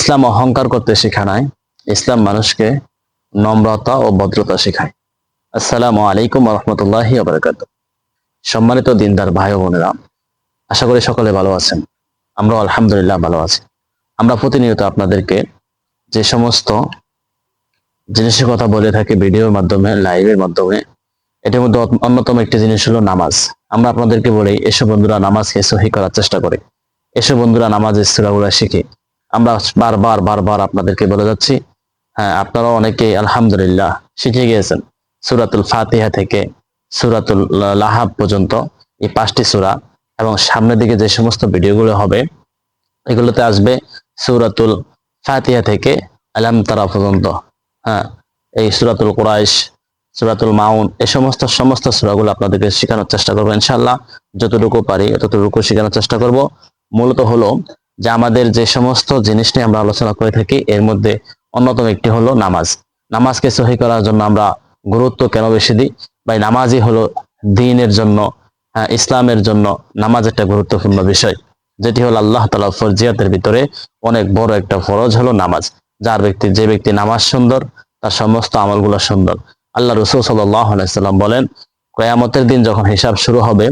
ইসলাম অহংকার করতে শেখা নাই, ইসলাম মানুষকে নম্রতা ও ভদ্রতা শেখায়। আসসালামু আলাইকুম রহমতুল্লাহি ওয়া বারাকাতুহু। সম্মানিত দিনদার ভাই ও বোনেরা, আশা করি সকলে ভালো আছেন। আমরা আলহামদুলিল্লাহ ভালো আছি। আমরা প্রতিনিয়ত আপনাদেরকে যে সমস্ত জিনিসের কথা বলে থাকি ভিডিওর মাধ্যমে, লাইভের মাধ্যমে, এটার মধ্যে অন্যতম একটি জিনিস হলো নামাজ। আমরা আপনাদেরকে বলি, এসব বন্ধুরা নামাজকে সহি করার চেষ্টা করে, এসব বন্ধুরা নামাজের সূরাগুলো শিখে। আমরা বারবার বারবার আপনাদেরকে বলে যাচ্ছি, হ্যাঁ, আপনারা অনেকে আলহামদুলিল্লাহ শিখে গিয়েছেন। সূরাতুল ফাতিহা থেকে সূরাতুল লাহাব পর্যন্ত এই 5টি সূরা, এবং সামনের দিকে যে সমস্ত ভিডিওগুলো হবে এগুলোতে আসবে সূরাতুল ফাতিহা থেকে আলাম তারা পর্যন্ত। হ্যাঁ, এই সূরাতুল কুরাইশ, সূরাতুল মাউন, এই সমস্ত সূরাগুলো আপনাদেরকে শেখানোর চেষ্টা করবো ইনশাআল্লাহ। যতটুকু পারি ততটুকু শেখানোর চেষ্টা করব। মূলত হলো যে আমাদের যে সমস্ত জিনিস নিয়ে আমরা আলোচনা করে থাকি এর মধ্যে অন্যতম একটি হলো নামাজ। নামাজকে সহি করার জন্য আমরা গুরুত্ব কেন বেশি দিই? ভাই, নামাজই হলো দ্বীনের জন্য, ইসলামের জন্য নামাজ একটা গুরুত্বপূর্ণ বিষয়, যেটি হলো আল্লাহ তাআলা ফরজিয়াতের ভিতরে অনেক বড় একটা ফরজ হলো নামাজ। যে ব্যক্তি নামাজ সুন্দর, তার সমস্ত আমলগুলো সুন্দর। আল্লাহ রাসূল সাল্লাল্লাহু আলাইহি সাল্লাম বলেন, কিয়ামতের দিন যখন হিসাব শুরু হবে,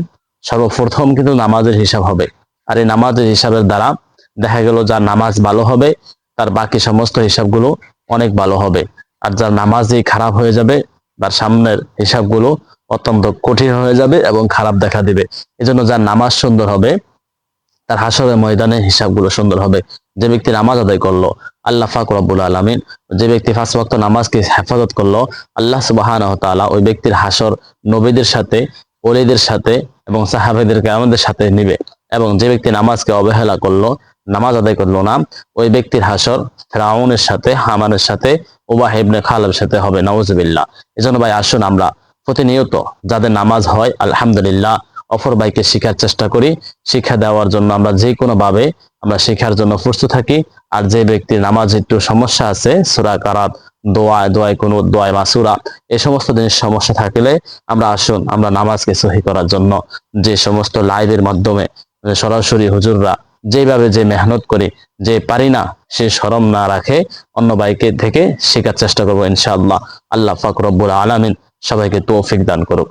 সর্বপ্রথম কিন্তু নামাজের হিসাব হবে। আর এই নামাজের হিসাবের দ্বারা দেখা গেল যার নামাজ ভালো হবে তার বাকি সমস্ত হিসাবগুলো অনেক ভালো হবে। আর যার নামাজই খারাপ হয়ে যাবে তার সামনের হিসাবগুলো অত্যন্ত কঠিন হয়ে যাবে এবং খারাপ দেখা দিবে। এজন্য যার নামাজ সুন্দর হবে তার হাসরের ময়দানে হিসাবগুলো সুন্দর হবে। যে ব্যক্তি নামাজ আদায় করলো, আল্লাহ পাক রব্বুল আলামিন, যে ব্যক্তি 5 ওয়াক্ত নামাজকে হেফাজত করলো, আল্লাহ সুবহানাহু ওয়া তাআলা ওই ব্যক্তির হাসর নবীদের সাথে, ওলিদের সাথে এবং সাহাবাদের কিরামদের সাথে নিবে। এবং যে ব্যক্তি নামাজকে অবহেলা করলো, নামাজ আদায় করলো না, ওই ব্যক্তির হাসর ফিরআউনের সাথে, হামানের সাথে, উবাহ ইবনে খালাবের সাথে হবে। নাউজুবিল্লাহ। এজন্য ভাই, আসুন আমরা প্রতিনিয়ত যাদের নামাজ হয় আলহামদুলিল্লাহ অপর ভাইকে শিখার চেষ্টা করি। শিক্ষা দেওয়ার জন্য আমরা যে কোনো ভাবে আমরা শেখার জন্য প্রস্তুত থাকি। আর যে ব্যক্তির নামাজ একটু সমস্যা আছে, সূরা কারাত, দোয়ায় কুনুত, দোয়ায় মাসুরা, এই সমস্ত জিনিস সমস্যা থাকলে আসুন আমরা নামাজকে সহি করার জন্য যে সমস্ত লাইভের মাধ্যমে সরাসরি হুজুররা যেভাবে যে মেহনত করি, যে পারি না সে শরম না রাখে অন্য ভাইকে থেকে শেখার চেষ্টা করবো ইনশাআল্লাহ। আল্লাহ পাক রব্বুল আলামিন সবাইকে তৌফিক দান করুক।